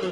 From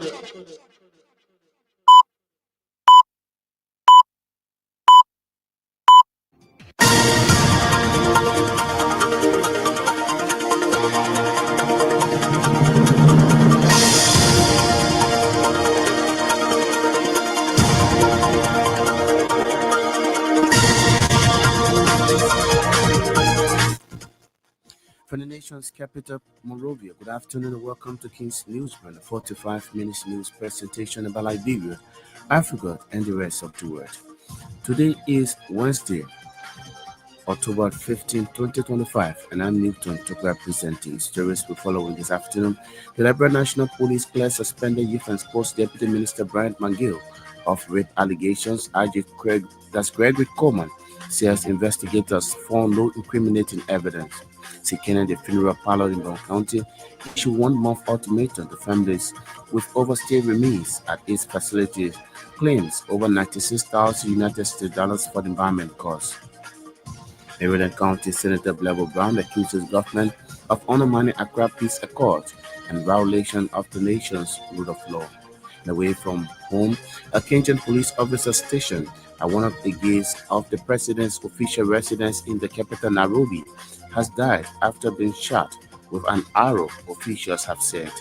the nation's capital, Monrovia, good afternoon and welcome to King's Newsroom, a 45 minutes news presentation about Liberia, Africa, and the rest of the world. Today is Wednesday, October 15, 2025, and I'm Newton Tokla presenting stories we follow this afternoon. The Liberia National Police cleared suspended Youth and Sports Deputy Minister Bryant Mangill of rape allegations. Gregory Coleman says investigators found no incriminating evidence. Seeking the funeral parlor in Brown County issued 1 month ultimatum to families with overstayed remains at its facilities, claims over 96,000 United States dollars for the environment costs. Maryland County Senator Blair Brown accuses government of undermining Accra Peace Accord and violation of the nation's rule of law. Away from home, a Kenyan police officer stationed at one of the gates of the president's official residence in the capital Nairobi has died after being shot with an arrow, officials have said.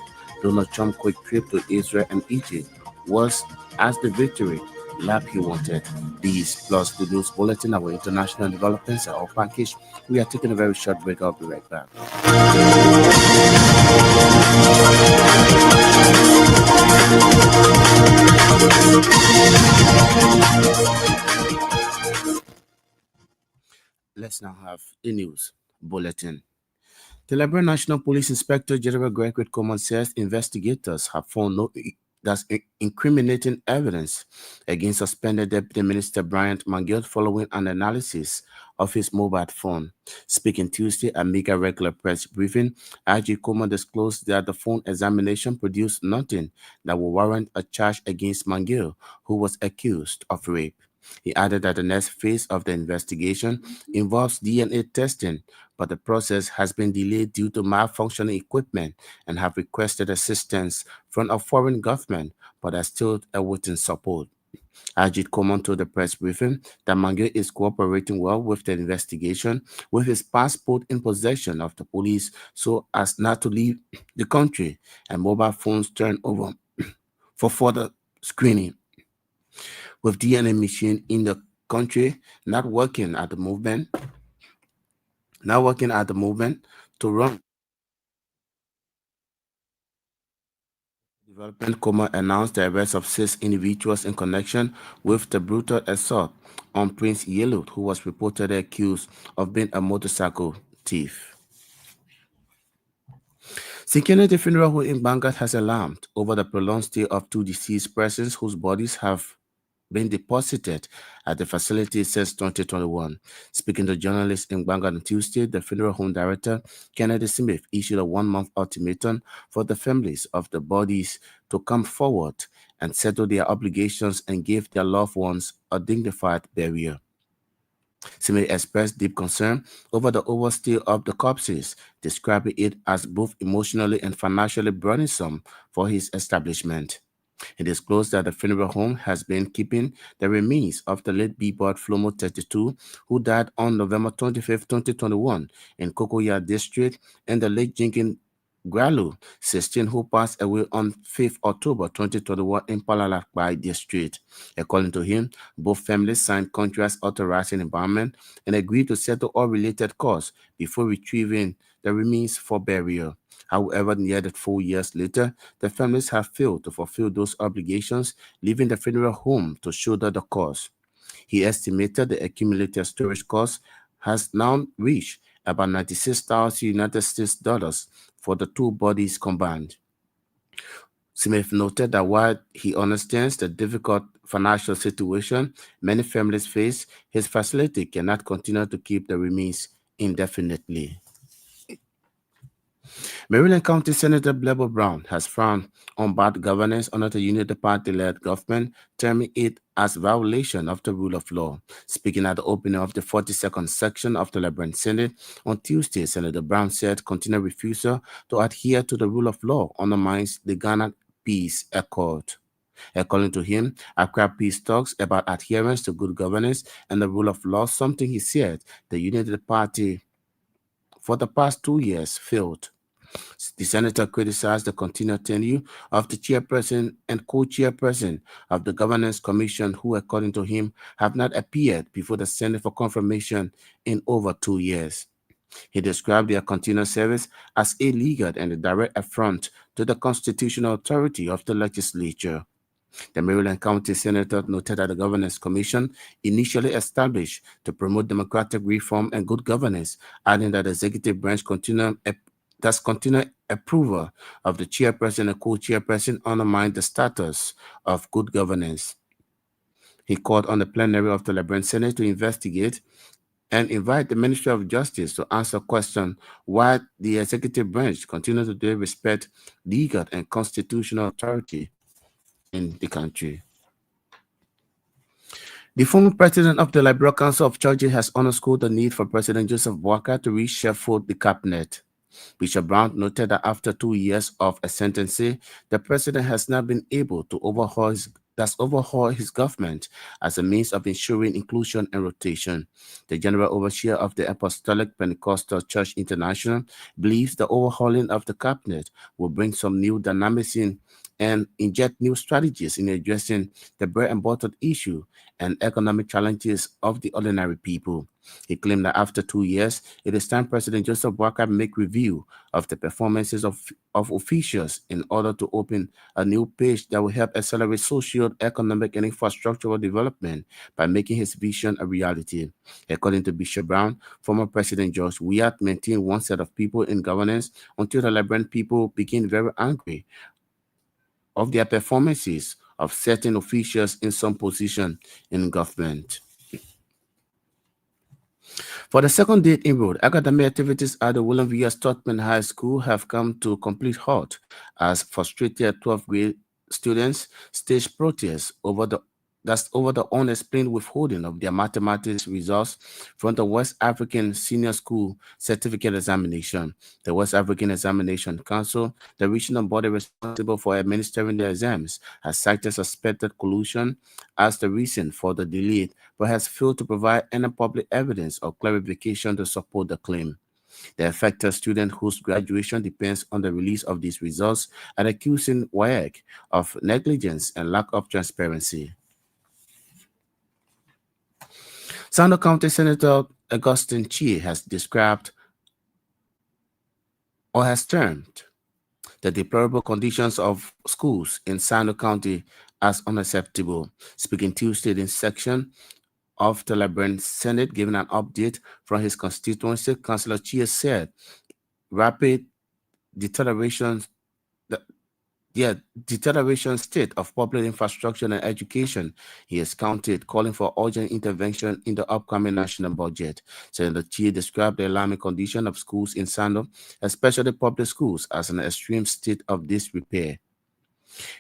Donald Trump's quick trip to Israel and Egypt was as the victory lap he wanted. These plus the news bulletin, our international developments are all packaged. We are taking a very short break. I'll be right back. Let's now have the news bulletin. The Liberia National Police Inspector General Gregory Coleman says investigators have found no incriminating evidence against suspended Deputy Minister Bryant Mangill following an analysis of his mobile phone. Speaking Tuesday at Mega regular press briefing, IG Coleman disclosed that the phone examination produced nothing that would warrant a charge against Mangill, who was accused of rape. He added that the next phase of the investigation involves DNA testing, but the process has been delayed due to malfunctioning equipment and have requested assistance from a foreign government, but are still awaiting support. Ajit Coleman told the press briefing that Mangill is cooperating well with the investigation, with his passport in possession of the police so as not to leave the country and mobile phones turned over for further screening. With DNA machine in the country not working at the movement to run development, Coleman announced the arrest of 6 individuals in connection with the brutal assault on Prince Yellow, who was reportedly accused of being a motorcycle thief. Security funeral home in Bangat has alarmed over the prolonged stay of 2 deceased persons whose bodies have been deposited at the facility since 2021. Speaking to journalists in Bangalore on Tuesday, the funeral home director, Kennedy Smith, issued a 1-month ultimatum for the families of the bodies to come forward and settle their obligations and give their loved ones a dignified burial. Smith expressed deep concern over the overstay of the corpses, describing it as both emotionally and financially burdensome for his establishment. It disclosed that the funeral home has been keeping the remains of the late Bboard Flomo 32, who died on November 25, 2021 in Kokoya District, and the late Jinkin Gralu 16, who passed away on 5th October 2021 in Palalakbai District. According to him, both families signed contracts authorizing embalmment and agreed to settle all related costs before retrieving the remains for burial. However, nearly 4 years later, the families have failed to fulfill those obligations, leaving the funeral home to shoulder the cost. He estimated the accumulated storage cost has now reached about 96,000 United States dollars for the 2 bodies combined. Smith noted that while he understands the difficult financial situation many families face, his facility cannot continue to keep the remains indefinitely. Maryland County Senator Blair Brown has frowned on bad governance under the Unity Party-led government, terming it as violation of the rule of law. Speaking at the opening of the 42nd section of the Liberian Senate on Tuesday, Senator Brown said continued refusal to adhere to the rule of law undermines the Ghana Peace Accord. According to him, Accra Peace talks about adherence to good governance and the rule of law, something he said the United Party for the past 2 years failed. The senator criticized the continued tenure of the chairperson and co-chairperson of the Governance Commission, who, according to him, have not appeared before the Senate for confirmation in over 2 years. He described their continued service as illegal and a direct affront to the constitutional authority of the legislature. The Maryland County Senator noted that the Governance Commission, initially established to promote democratic reform and good governance, adding that the executive branch thus continued approval of the chairperson and co-chairperson undermined the status of good governance. He called on the plenary of the Liberian Senate to investigate and invite the Ministry of Justice to answer questions why the executive branch continues to disrespect legal and constitutional authority in the country. The former president of the Liberal Council of Churches has underscored the need for President Joseph Boakai to reshuffle the cabinet. Bishop Brown noted that after 2 years of ascendancy, the president has not been able to overhaul his government as a means of ensuring inclusion and rotation. The general overseer of the Apostolic Pentecostal Church International believes the overhauling of the cabinet will bring some new dynamism and inject new strategies in addressing the bread and butter issue and economic challenges of the ordinary people. He claimed that after 2 years, it is time President Joseph Boakai make review of the performances of officials in order to open a new page that will help accelerate social, economic, and infrastructural development by making his vision a reality. According to Bishop Brown, former President George Weah maintained one set of people in governance until the Liberian people became very angry of their performances of certain officials in some position in government. For the second day in road, academic activities at the William V. S. Totman High School have come to a complete halt as frustrated 12th grade students staged protests over the unexplained withholding of their mathematics results from the West African Senior School Certificate Examination. The West African Examination Council, the regional body responsible for administering the exams, has cited suspected collusion as the reason for the delay, but has failed to provide any public evidence or clarification to support the claim. The affected student whose graduation depends on the release of these results are accusing WAEC of negligence and lack of transparency. Sando County Senator Augustine Chie has described or has termed the deplorable conditions of schools in Sando County as unacceptable. Speaking Tuesday in section of the Liberian Senate, giving an update from his constituency, Councillor Chie said rapid deterioration state of public infrastructure and education he has counted, calling for urgent intervention in the upcoming national budget. Senator Chie described the alarming condition of schools in Sando, especially public schools, as an extreme state of disrepair.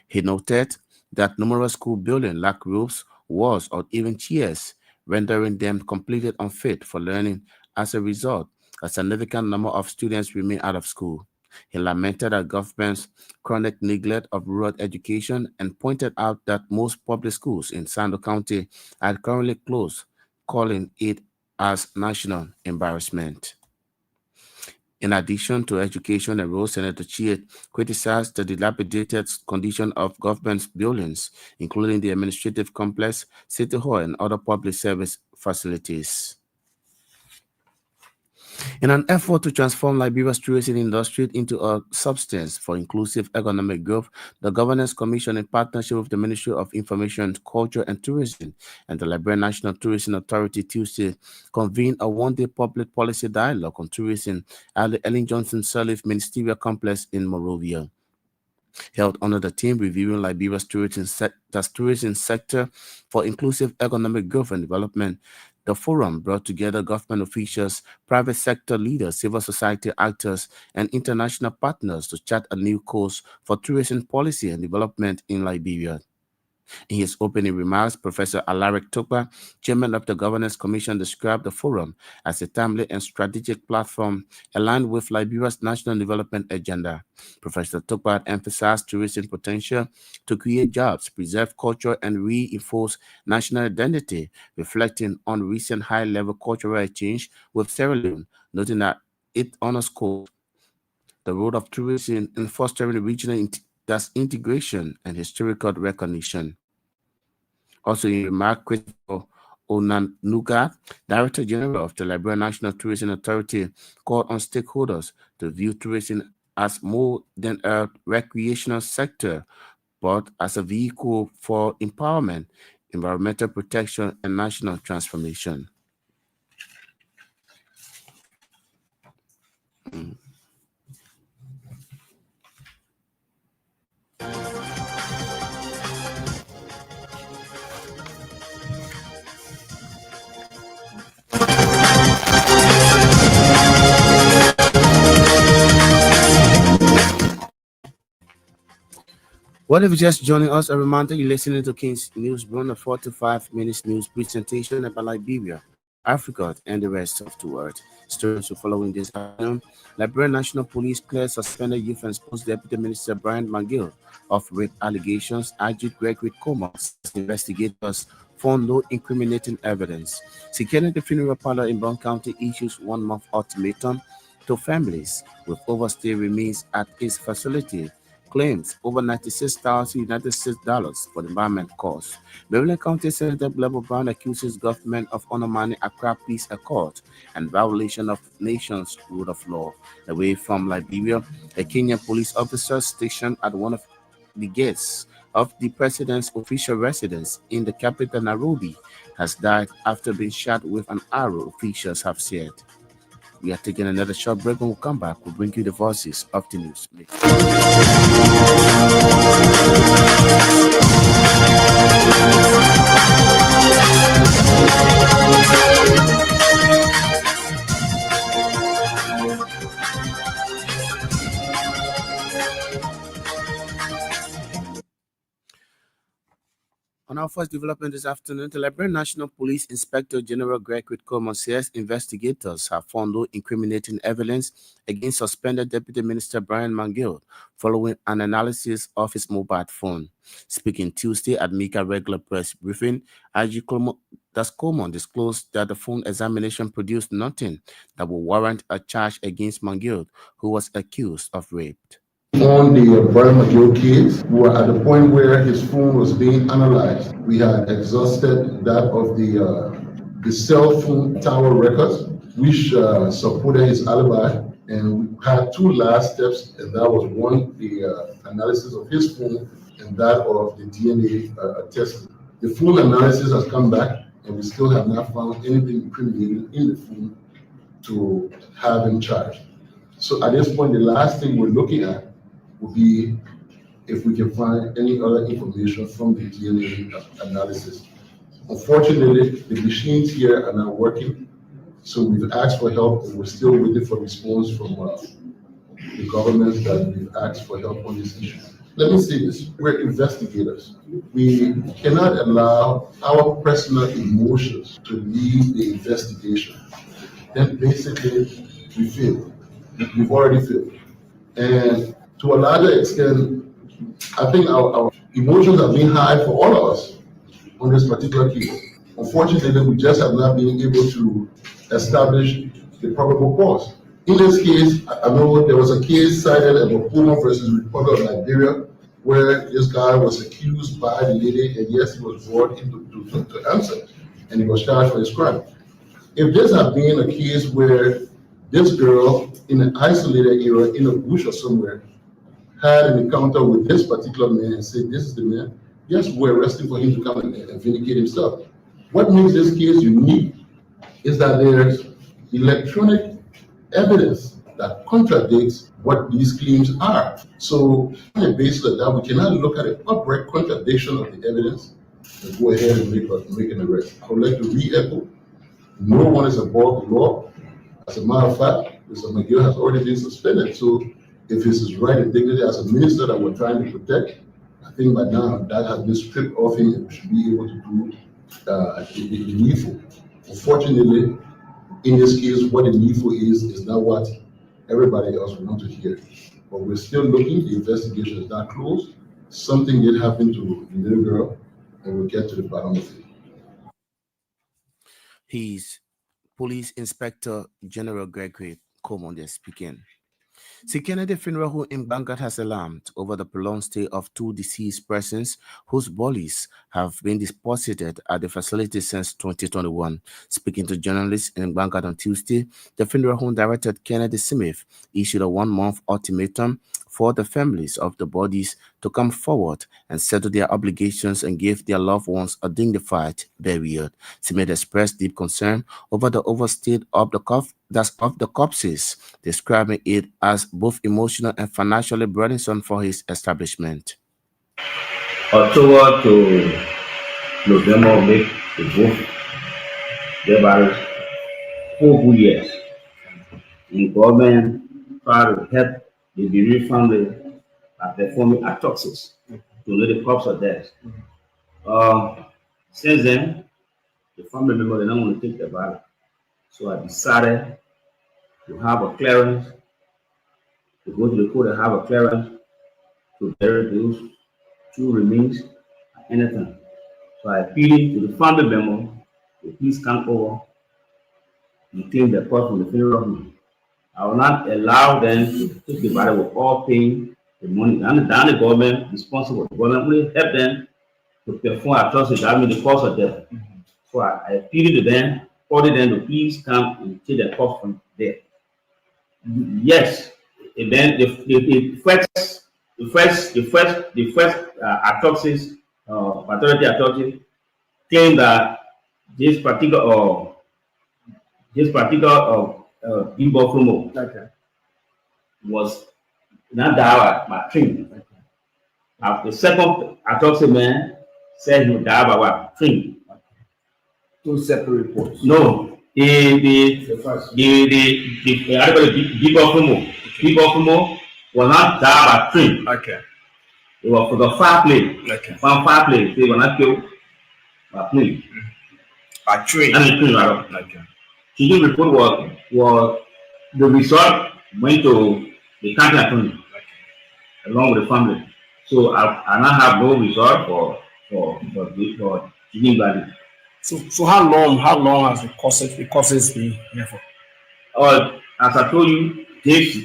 He noted that numerous school buildings lack roofs, walls, or even chairs, rendering them completely unfit for learning. As a result, a significant number of students remain out of school. He lamented the government's chronic neglect of rural education and pointed out that most public schools in Sando County are currently closed, calling it as national embarrassment. In addition to education and roads, Senator Chie criticized the dilapidated condition of government buildings, including the administrative complex, city hall, and other public service facilities. In an effort to transform Liberia's tourism industry into a substance for inclusive economic growth, the Governance Commission, in partnership with the Ministry of Information, Culture and Tourism and the Liberian National Tourism Authority, Tuesday convened a one-day public policy dialogue on tourism at the Ellen Johnson Sirleaf Ministerial Complex in Monrovia. Held under the theme reviewing Liberia's tourism sector for inclusive economic growth and development, the forum brought together government officials, private sector leaders, civil society actors, and international partners to chart a new course for tourism policy and development in Liberia. In his opening remarks, Professor Alaric Tokpa, chairman of the Governance Commission, described the forum as a timely and strategic platform aligned with Liberia's national development agenda. Professor Tokpa emphasized tourism's potential to create jobs, preserve culture, and reinforce national identity, reflecting on recent high-level cultural exchange with Sierra Leone, noting that it underscores the role of tourism in fostering regional integration and historical recognition. Also in remark, Christopher Onanuga, Director General of the Liberian National Tourism Authority, called on stakeholders to view tourism as more than a recreational sector, but as a vehicle for empowerment, environmental protection, and national transformation. What if you're just joining us? A reminder, you're listening to King's News Run, a 45 minutes news presentation about Liberia, Africa, and the rest of the world. Stories will follow in this afternoon. Liberian National Police cleared suspended youth and sports deputy minister Brian McGill of rape allegations. IG Gregory Comas investigators found no incriminating evidence. Security funeral parlor in Brown County issues 1 month ultimatum to families with overstay remains at its facility. Claims over $96,000 for the environment costs. Maryland County Senator Blebo Brown accuses government of undermining Accra Peace Accord and violation of nation's rule of law. Away from Liberia, a Kenyan police officer stationed at one of the gates of the president's official residence in the capital Nairobi has died after being shot with an arrow, officials have said. We are taking another short break. When we come back, we'll bring you the voices of the news. On our first development this afternoon, the Liberian National Police Inspector General Gregory Comas says investigators have found no incriminating evidence against suspended Deputy Minister Brian Mangill following an analysis of his mobile phone. Speaking Tuesday at Mika regular press briefing, IG Comas disclosed that the phone examination produced nothing that would warrant a charge against Mangill, who was accused of rape. On the Brian McGill case, we were at the point where his phone was being analyzed. We had exhausted that of the cell phone tower records, which supported his alibi, and we had two last steps, and that was one, the analysis of his phone, and that of the DNA testing. The phone analysis has come back, and we still have not found anything incriminating in the phone to have him charged. So at this point, the last thing we're looking at will be if we can find any other information from the DNA analysis. Unfortunately, the machines here are not working, so we've asked for help, and we're still waiting for response from the government that we've asked for help on this issue. Let me say this, we're investigators. We cannot allow our personal emotions to lead the investigation. Then basically, we fail. We've already failed. And to a larger extent, I think our emotions have been high for all of us on this particular case. Unfortunately, we just have not been able to establish the probable cause. In this case, I know there was a case cited about Puma versus Republic of Liberia, where this guy was accused by the lady, and yes, he was brought in to answer, and he was charged for his crime. If this had been a case where this girl in an isolated area, in a bush or somewhere, had an encounter with this particular man and said, this is the man, yes, we're arresting for him to come and vindicate himself. What makes this case unique is that there's electronic evidence that contradicts what these claims are. So on the basis of that, we cannot look at an upright contradiction of the evidence and go ahead and make an arrest. I would like to re-echo, no one is above the law. As a matter of fact, Mr. McGill has already been suspended. So if it's his right and dignity as a minister that we're trying to protect, I think by now that has been stripped off him. We should be able to do the needful. Unfortunately, in this case, what the needful is not what everybody else would want to hear. But we're still looking. The investigation is not closed. Something did happen to the little girl, and we'll get to the bottom of it. He's Police Inspector General Gregory Coleman there speaking. The Kennedy Funeral Home in Bangkok has alarmed over the prolonged stay of two deceased persons whose bodies have been deposited at the facility since 2021. Speaking to journalists in Bangkok on Tuesday, the funeral home director Kennedy Smith issued a one-month ultimatum for the families of the bodies to come forward and settle their obligations and give their loved ones a dignified burial. Smith expressed deep concern over the overstay of the corpses, describing it as both emotional and financially burdensome for his establishment. October to November make the both their barrels 4 years. The government try to help the bereaved family by performing autopsies to know the cause of death. Since then, the family member they don't want to take the body. So I decided to have a clearance, to go to the court and have a clearance to bury those two remains at anytime. So I appealed to the family member to please come over and claim the cost from the funeral home. I will not allow them to take the body with all paying the money. And the government responsible. The government will help them to perform atrocities that mean the cause of death. So I appealed to them, ordered them to please come and take the cost from there. Yes, and then the first autopsies, pathology autopsy claim that this particular Big Buffalo was not died by train. The second autopsy man said he would die by what? Train. Two separate reports. No, the Big Buffalo was not died by train. Okay. It was for the fireplace. Okay. From fireplace, they were not killed by plane. By train. I mean, train, right? Okay. The report was the result went to the county attorney along with the family. So I now have no result for Jimmy Valley. So how long has the causes been here for? As I told you, this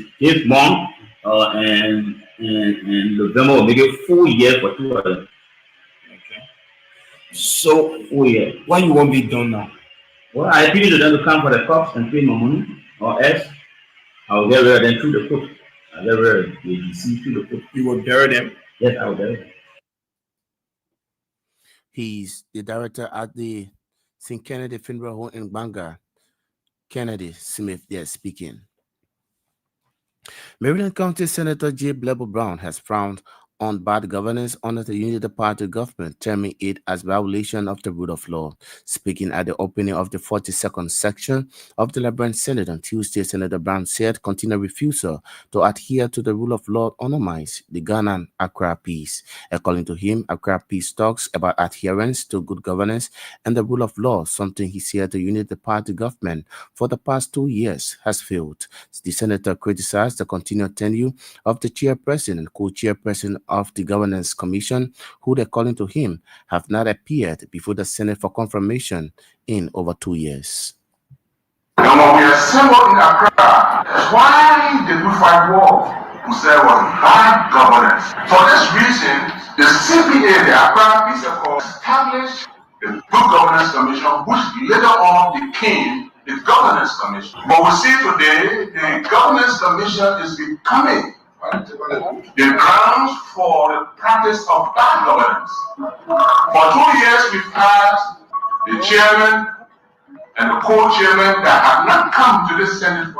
month and November will make it 4 years for 2 of them. Okay. So 4 years. what you want to be done now? Well, I appeal to them to come for the cops and pay my money, or else I will get rid of them through the court. I'll get rid of the DC through the court. You will bury them? Yes, I will bury them. He's the director at the St. Kennedy Funeral Home in Bangor. Kennedy Smith there speaking. Maryland County Senator J. Blebo Brown has frowned on bad governance under the Unity Party government, terming it as violation of the rule of law. Speaking at the opening of the 42nd section of the Liberal Senate on Tuesday, Senator Brown said continued refusal to adhere to the rule of law undermines the Ghana and Accra peace. According to him, Accra peace talks about adherence to good governance and the rule of law, something he said the Unity Party government for the past 2 years has failed. The senator criticized the continued tenure of the chairperson and co-chairperson of the Governance Commission, who, according to him, have not appeared before the Senate for confirmation in over 2 years. And when we assembled in Accra, why did we fight war? We said it was bad governance. For this reason, the CPA, the Accra Peace Accord, established the Good Governance Commission, which later on became the Governance Commission. But we see today, the Governance Commission is becoming the grounds for the practice of bad governance. For 2 years, we've had the chairman and the co-chairman that have not come to this Senate.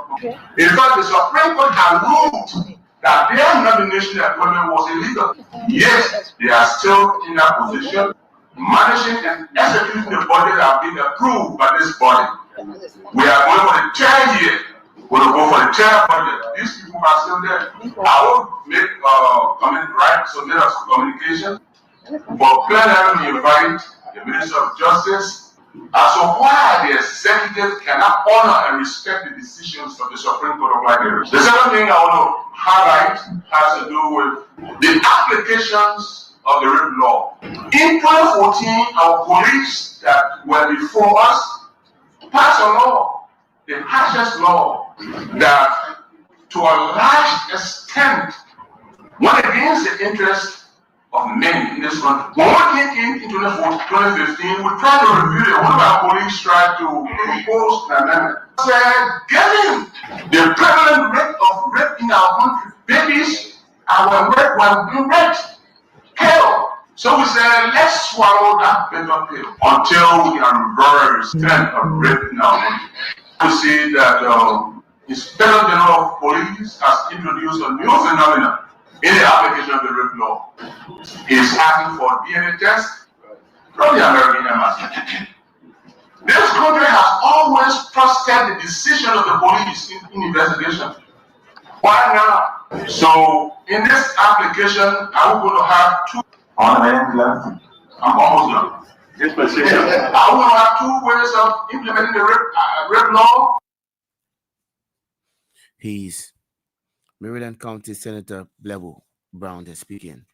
In fact, the Supreme Court has ruled that their nomination appointment was illegal. Yet, they are still in that position, managing and executing the body that have been approved by this body. We are going for the 10th year We'll go for the chair budget. These people are still there. I will make so let us communication. For plenary, we invite the Minister of Justice as to why the executive cannot honor and respect the decisions of the Supreme Court of Liberia. The second thing I want to highlight has to do with the applications of the written law. In 2014, our police that were before us passed a law, the harshest law, that to a large extent went against the interest of many in this country. When we came into 2015, we tried to review it. One of our colleagues tried to propose an amendment. Said, given the prevalent rate of rape in our country, babies were being raped, killed. So we said, let's swallow that bitter pill until we can reverse the trend of rape in our country. We see that the Inspector General of Police has introduced a new phenomenon in the application of the rape law. Is asking for DNA test from the American embassy. This country has always trusted the decision of the police in investigation. Why now? So in this application, are we going to have two? I'm almost done. Yes, are we going to have two ways of implementing the rape law? He's Maryland County Senator Blevo Brown is speaking.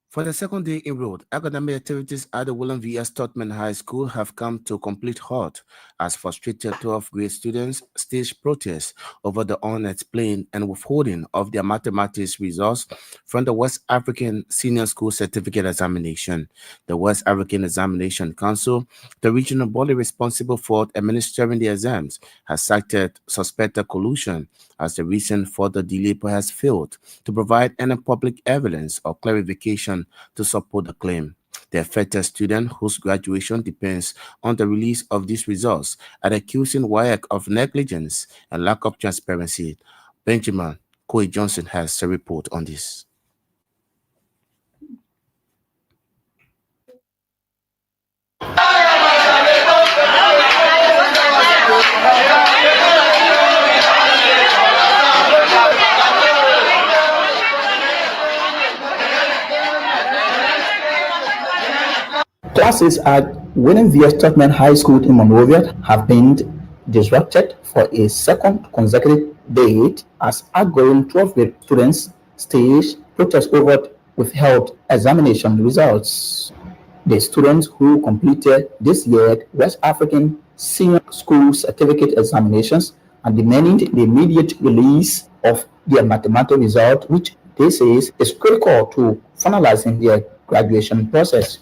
For the second day in row, academic activities at the William V. S. Totman High School have come to a complete halt as frustrated 12th grade students staged protests over the unexplained and withholding of their mathematics results from the West African Senior School Certificate Examination. The West African Examination Council, the regional body responsible for administering the exams, has cited suspected collusion as the reason for the delay but has failed to provide any public evidence or clarification to support the claim. The affected student, whose graduation depends on the release of these results, are accusing WAEC of negligence and lack of transparency. Benjamin Coy Johnson has a report on this. Classes at William V. S. Totman High School in Monrovia have been disrupted for a second consecutive day as outgoing 12th grade students staged protests over withheld examination results. The students who completed this year's West African Senior School Certificate examinations are demanding the immediate release of their mathematical result, which they say is critical to finalizing their graduation process.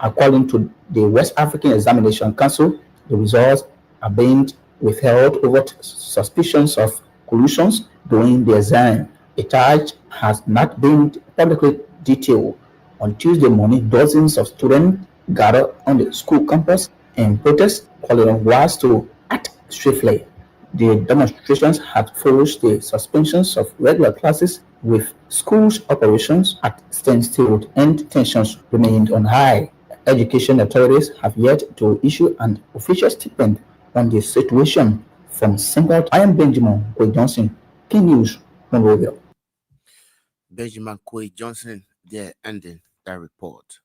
According to the West African Examination Council, the results are being withheld over suspicions of collusions during the exam. A charge has not been publicly detailed. On Tuesday morning, dozens of students gathered on the school campus in protest, calling on WAS to act swiftly. The demonstrations had followed the suspensions of regular classes, with schools' operations at standstill and tensions remained on high. Education authorities have yet to issue an official statement on the situation. From Singapore, I am Benjamin Coy Johnson, King News, Monrovia. Benjamin Coy Johnson there ending that report.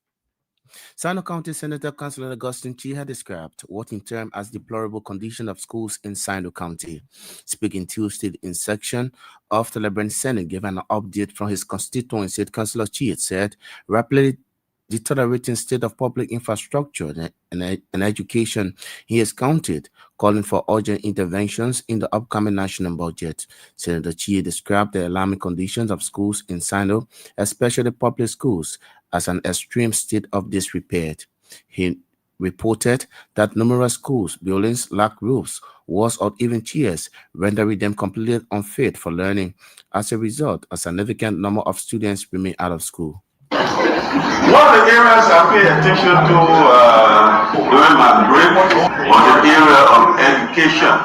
Sino County Senator Councilor Augustine Chi described what in term as deplorable condition of schools in Sino County. Speaking Tuesday in section of the Liberal Senate, giving an update from his constituency, Councilor Chi said, rapidly deteriorating state of public infrastructure and education he has counted, calling for urgent interventions in the upcoming national budget. Senator Chi described the alarming conditions of schools in Sino, especially public schools, as an extreme state of disrepair. He reported that numerous schools buildings lack roofs, walls, or even chairs, rendering them completely unfit for learning. As a result, a significant number of students remain out of school. One of the areas I pay attention to during my break was the area of education.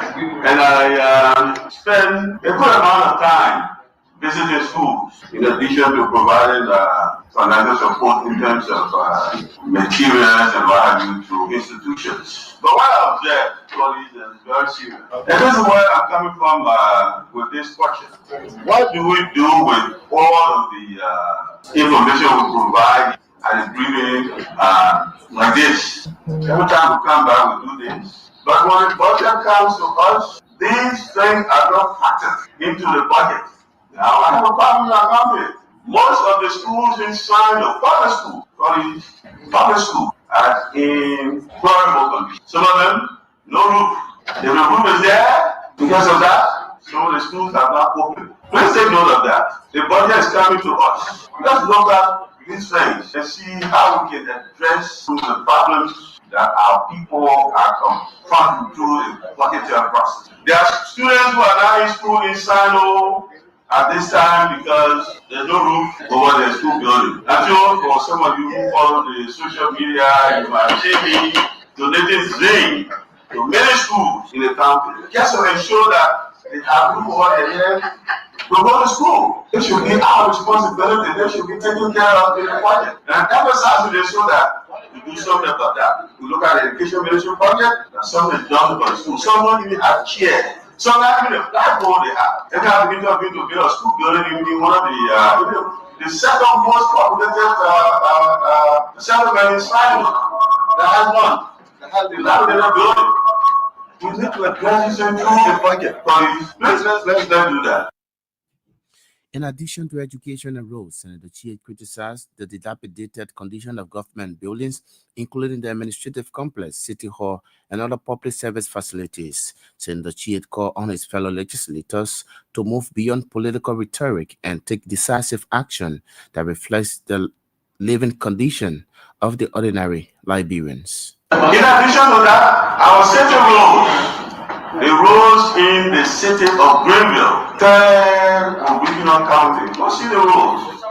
And I spend a good amount of time visiting schools, in addition to providing financial support in terms of materials and what have you to institutions. But what I observed Studies and very serious. And this is where I'm coming from with this question. What do we do with all of the information we provide at a briefing like this? Every time we come back, we do this. But when the budget comes to us, these things are not factored into the budget. Now, I have a problem in our country. Most of the schools inside the public school are in horrible condition. Some of them, no roof. The roof is there because of that. Some of the schools are not open. Please take note of that. The budget is coming to us. Let's look at these things and see how we can address some of the problems that our people are confronted through the budgetary process. There are students who are now in school in Sino at this time because there's no roof over the school building. I'm sure for some of you who follow the social media, you might see me donating zinc to many schools in the county just to ensure that they have roof over their head to go to school. It should be our responsibility. They should be taken care of in the budget. And I emphasize with this so that we do something about that. We look at the education ministry project, and something is done for the school. Someone even have chairs. Sometimes even a blackboard they have. They have been to build a school building in one of the second most populated settlement in China that has one. That has the dilapidated building. We need to address this through the budget. Let's do that. In addition to education and roads, Senator Chie criticized the dilapidated condition of government buildings, including the administrative complex, city hall, and other public service facilities. Senator Chie called on his fellow legislators to move beyond political rhetoric and take decisive action that reflects the living condition of the ordinary Liberians. In addition to that, our city roads, the roads in the city of Greenville, 10 and regional county, go see the roads.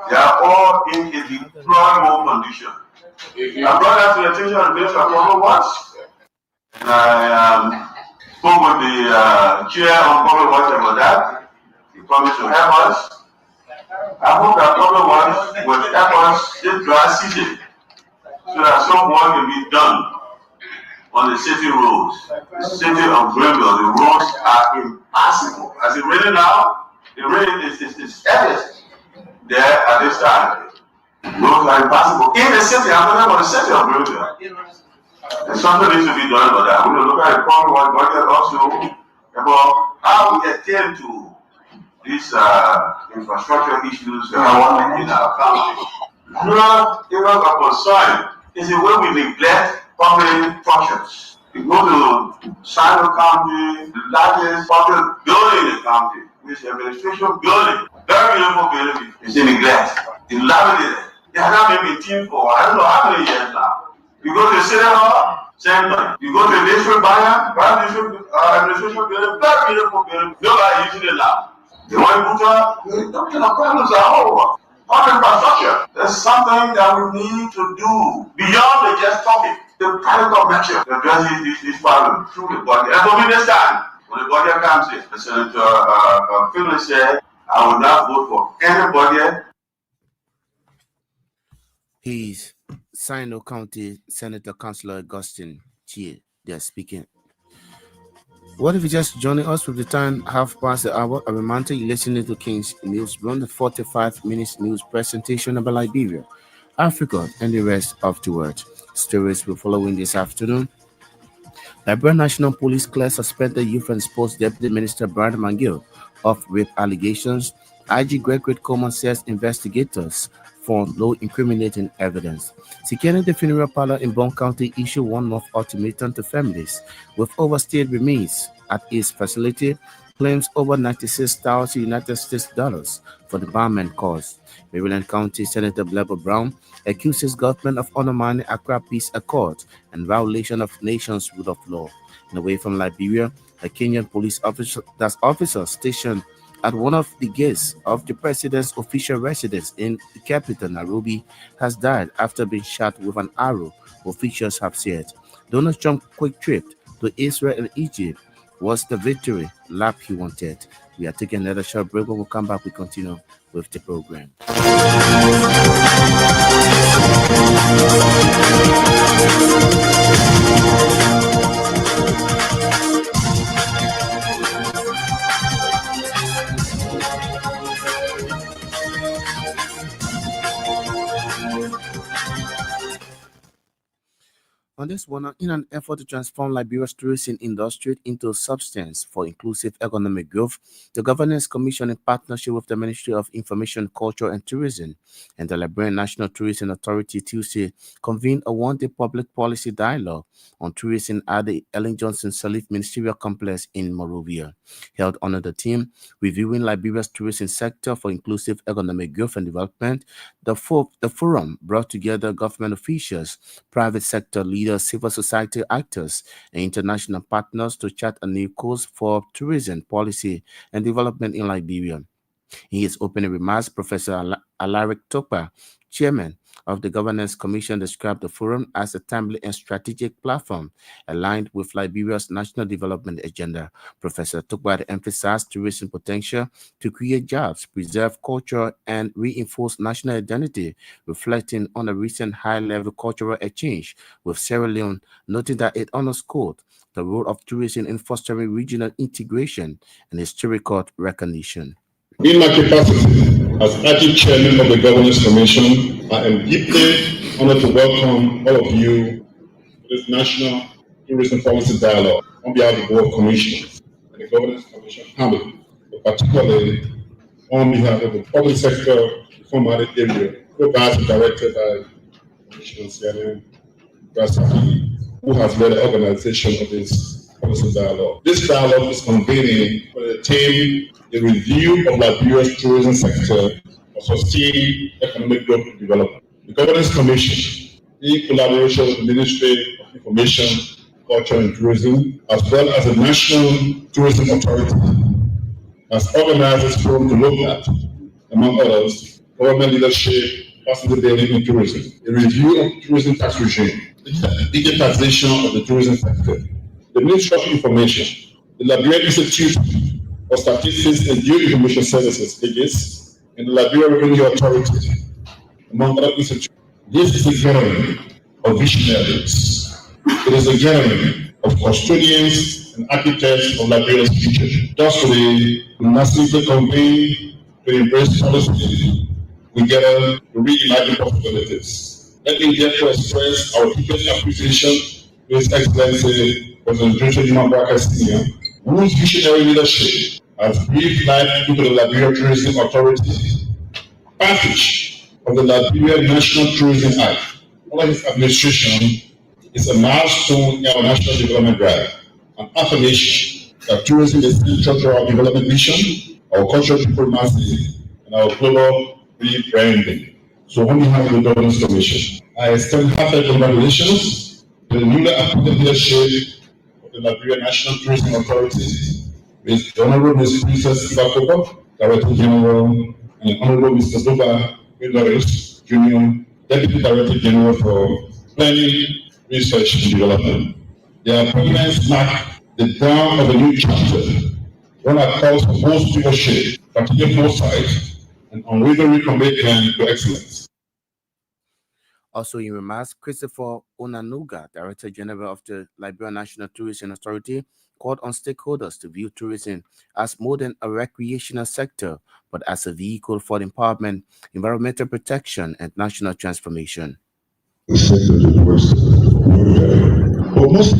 They are all in a deplorable condition. I brought that to the attention of the Minister of Public Works, and I spoke with the chair on Public Works about that. He promised to help us. I hope that Public Works will help us this dry season so that some work can be done on the city roads. The city of Greenville, the roads are impassable. As it rains now, the rain is heaviest there at this time. Roads are impassable. In the city, I'm talking about the city of Greenville. There's something needs to be done about that. We will look at the problem budget also about how we attend to these infrastructure issues in our country. Not even a concern is the way we neglect public functions. You go to Sino County, the largest public building in the county, which is the administration building, very beautiful building, is in neglect, dilapidated. They have not been maintained for I don't know how many years now. You go to the city hall, same thing. You go to the district district administration building, very beautiful building, nobody using it now. The one the problems are over. Public infrastructure. There's something that we need to do beyond the just talking. The private measure to address this problem through the budget. And for me this time, when the budget comes in, Senator Finley said, I will not vote for any budget. He's Sino County Senator Councilor Augustine Chie. They're speaking. What if you just joining us with the time 1:30? A reminder you're listening to King's News, run the 45 minutes news presentation about Liberia, Africa, and the rest of the world. Stories will follow in this afternoon. Liberia National Police cleared suspended Youth and Sports Deputy Minister Brandon Mangill of rape allegations. IG Gregory Coleman says investigators found no incriminating evidence. Securing the funeral parlor in Bond County issued 1 month ultimatum to families with overstayed remains at its facility, claims over $96,000 United States dollars for the barman cause. Maryland County Senator Blabber Brown accuses government of undermining Accra Peace Accord and violation of nation's rule of law. And away from Liberia, a Kenyan police officer stationed at one of the gates of the president's official residence in the capital, Nairobi, has died after being shot with an arrow, officials have said. Donald Trump's quick trip to Israel and Egypt was the victory lap he wanted. We are taking another short break. When we come back, we continue with the program. On this one, in an effort to transform Liberia's tourism industry into a substance for inclusive economic growth, the Governance Commission, in partnership with the Ministry of Information, Culture and Tourism and the Liberian National Tourism Authority, Tuesday, convened a one-day public policy dialogue on tourism at the Ellen Johnson Sirleaf Ministerial Complex in Monrovia. Held under the theme, Reviewing Liberia's Tourism Sector for Inclusive Economic Growth and Development, the forum brought together government officials, private sector leaders, civil society actors, and international partners to chart a new course for tourism policy and development in Liberia. In his opening remarks, Professor Alaric Topa, chairman of the Governance Commission, described the forum as a timely and strategic platform aligned with Liberia's national development agenda. Professor Topa emphasized tourism potential to create jobs, preserve culture, and reinforce national identity, reflecting on a recent high-level cultural exchange with Sierra Leone, noting that it underscored the role of tourism in fostering regional integration and historical recognition. In my capacity as acting chairman of the Governance Commission, I am deeply honored to welcome all of you to this National Tourism Policy Dialogue on behalf of the Board of Commissioners and the Governance Commission family, but particularly on behalf of the public sector formatted area, co-advised and directed by Commissioner Sianen Grasaki, who has led the organization of this policy dialogue. This dialogue is convening for the theme, the review of Liberia's tourism sector for sustained economic growth and development. The Governance Commission, in collaboration with the Ministry of Information, Culture and Tourism, as well as the National Tourism Authority, has organized this forum to look at, among others, government leadership, passenger daily in tourism, a review of tourism tax regime, the digitization of the tourism sector, the Ministry of Information, the Liberian Institute of Statistics and Geoinformation Services, (IGIS), and the Liberian Revenue Authority, among other institutions. This is a gathering of visionaries. It is a gathering of custodians and architects of Liberia's future. Thus today, we massively convene to embrace policy. We gather to reimagine possibilities. Let me therefore express our deepest appreciation to His Excellency President Joseph Mabaka Sr., whose visionary leadership has breathed life into the Liberia Tourism Authority. Passage of the Liberia National Tourism Act under his administration is a milestone in our national development drive, an affirmation that tourism is central to our development mission, our cultural diplomacy, and our global rebranding. So on behalf of the Governance Commission, I extend heartfelt congratulations to the newly appointed leadership of the Liberia National Tourism Authority, with the Honorable Ms. Princess Ibakoko, Director General, and Honorable Mr. Zoba Willoris, Jr., Deputy Director General for Planning, Research and Development. Their appointments mark the dawn of a new chapter, one that calls for bold stewardship, strategic foresight, and unwavering commitment to excellence. Also in remarks, Christopher Onanuga, Director General of the Liberian National Tourism Authority, called on stakeholders to view tourism as more than a recreational sector, but as a vehicle for empowerment, environmental protection, and national transformation. But most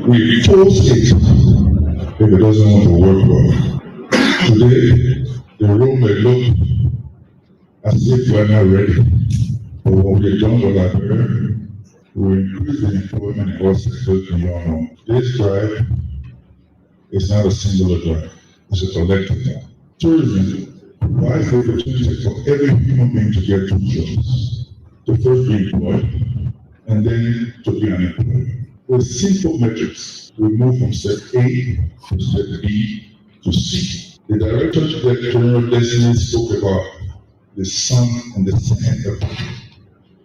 we force it if it doesn't want to work well. Today, the room may look as if we're not ready. But what we've done with Liberia, we will increase the employment in all sectors beyond all. This drive is not a singular drive, it's a collective drive. Tourism provides the opportunity for every human being to get two jobs. To first be employed, and then to be unemployed. With simple metrics, we move from step A to step B to C. The Director General Destiny spoke about the sun and the sand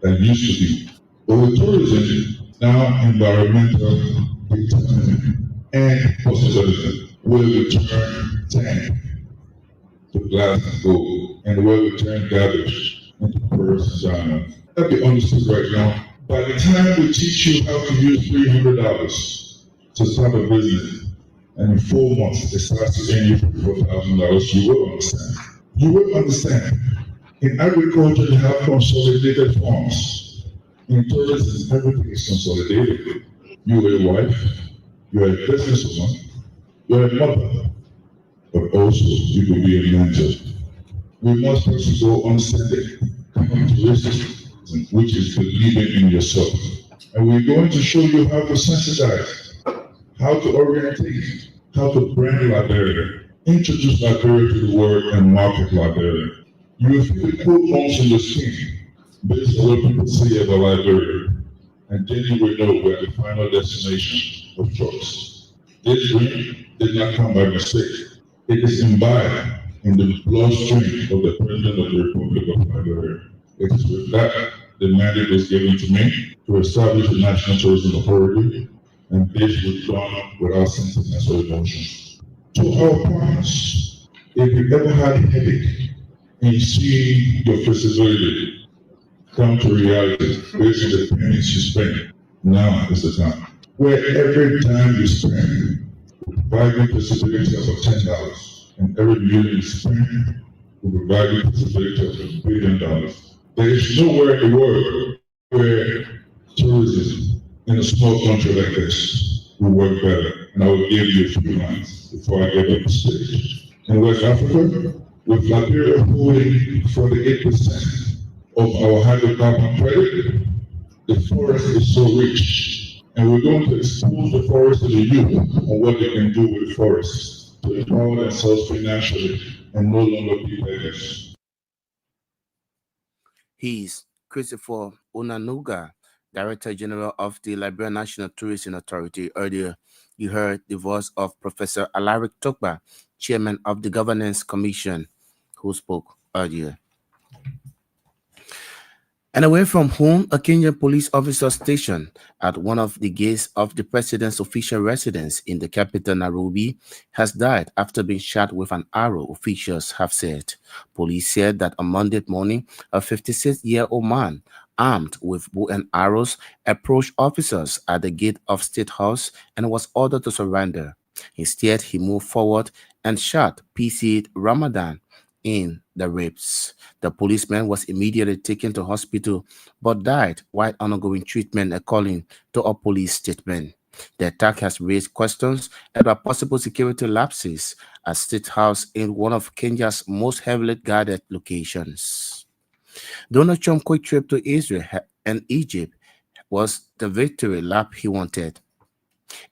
that used to be. But with tourism, now environmental determinant and possibility will return sand to glass and gold, and will return garbage into pearls and diamonds. That be understood right now. By the time we teach you how to use $300 to start a business, and in 4 months it starts to earn you $4,000, you will understand. You will understand In agriculture, you have consolidated farms. In tourism, everything is consolidated. You're a wife, you're a businesswoman, you're a mother, but also you could be a mentor. We must first go on Sunday, coming to racism, which is believing in yourself. And we're going to show you how to sensitize, how to orientate, how to brand Liberia, introduce Liberia to the world and market Liberia. You will feel the cool bones in your skin based on what people say about Liberia, and then you will know we're the final destination of choice. This dream did not come by mistake. It is imbibed in the bloodstream of the President of the Republic of Liberia. It is with that the mandate was given to me to establish the National Tourism Authority, and this was done without sentiments or emotions. To our partners, if you ever had a headache and you see your feasibility come to reality based on the pennies you spend, now is the time. Where every time you spend, provide you possibility of $10, and every million you spend will provide you possibility of $1 billion. There is nowhere in the world where tourism in a small country like this will work better. And I will give you a few lines before I get up the stage. In West Africa, with Liberia holding 48% of our hydrocarbon credit, the forest is so rich. And we're going to expose the forest to the youth on what they can do with the forest to empower themselves financially and no longer be beggars. He's Christopher Onanuga, Director General of the Liberian National Tourism Authority. Earlier, you heard the voice of Professor Alaric Tokba, Chairman of the Governance Commission, who spoke earlier. And away from home, a Kenyan police officer stationed at one of the gates of the president's official residence in the capital, Nairobi, has died after being shot with an arrow, officials have said. Police said that on Monday morning, a 56-year-old man armed with bow and arrows approached officers at the gate of State House and was ordered to surrender. Instead, he moved forward and shot PC Ramadan in the ribs. The policeman was immediately taken to hospital but died while undergoing treatment, according to a police statement. The attack has raised questions about possible security lapses at State House in one of Kenya's most heavily guarded locations. Donald Trump's quick trip to Israel and Egypt was the victory lap he wanted.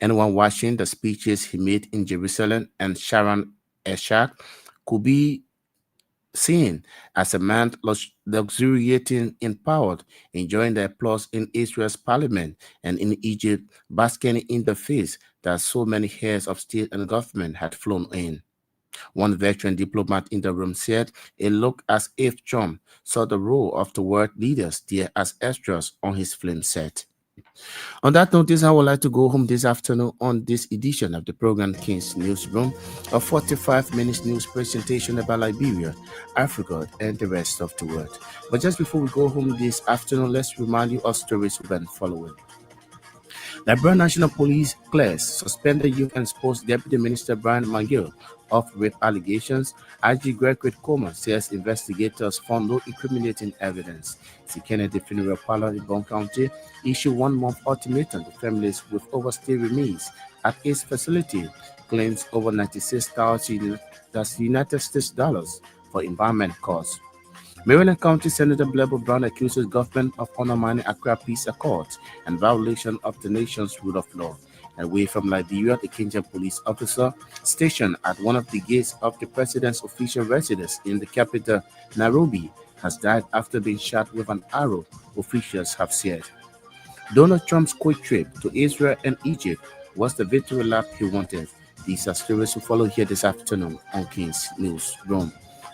Anyone watching the speeches he made in Jerusalem and Sharm el-Sheikh could be seen as a man luxuriating in power, enjoying the applause in Israel's parliament, and in Egypt, basking in the feast that so many heads of state and government had flown in. One veteran diplomat in the room said it looked as if Trump saw the role of the world leaders there as extras on his film set. On that note, I would like to go home this afternoon on this edition of the program King's Newsroom, a 45-minute news presentation about Liberia, Africa, and the rest of the world. But just before we go home this afternoon, let's remind you of stories we've been following. Liberian National Police clears suspended Youth and Sports Deputy Minister Brian Mangill of rape allegations. IG Gregory Coleman says investigators found no incriminating evidence. The Kennedy Funeral Parlor in Brown County issued 1-month ultimatum to families with overstay remains at its facility, claims over $96,000 United States dollars for environment costs. Maryland County Senator Blebo Brown accuses government of undermining Accra Peace Accords and violation of the nation's rule of law. Away from Liberia, the Kenyan police officer stationed at one of the gates of the president's official residence in the capital, Nairobi, has died after being shot with an arrow, officials have said. Donald Trump's quick trip to Israel and Egypt was the victory lap he wanted. These are stories to follow here this afternoon on King's Newsroom.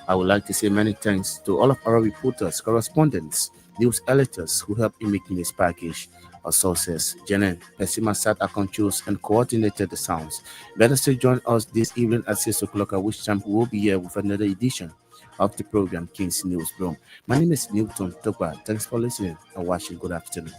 I would like to say many thanks to all of our reporters, correspondents, news editors who helped in making this package. Our sources, Janet Pesima sat at controls and coordinated the sounds. Better still join us this evening at 6 o'clock, at which time we will be here with another edition of the program King's Newsroom. My name is Newton Tokwa. Thanks for listening and watching. Good afternoon.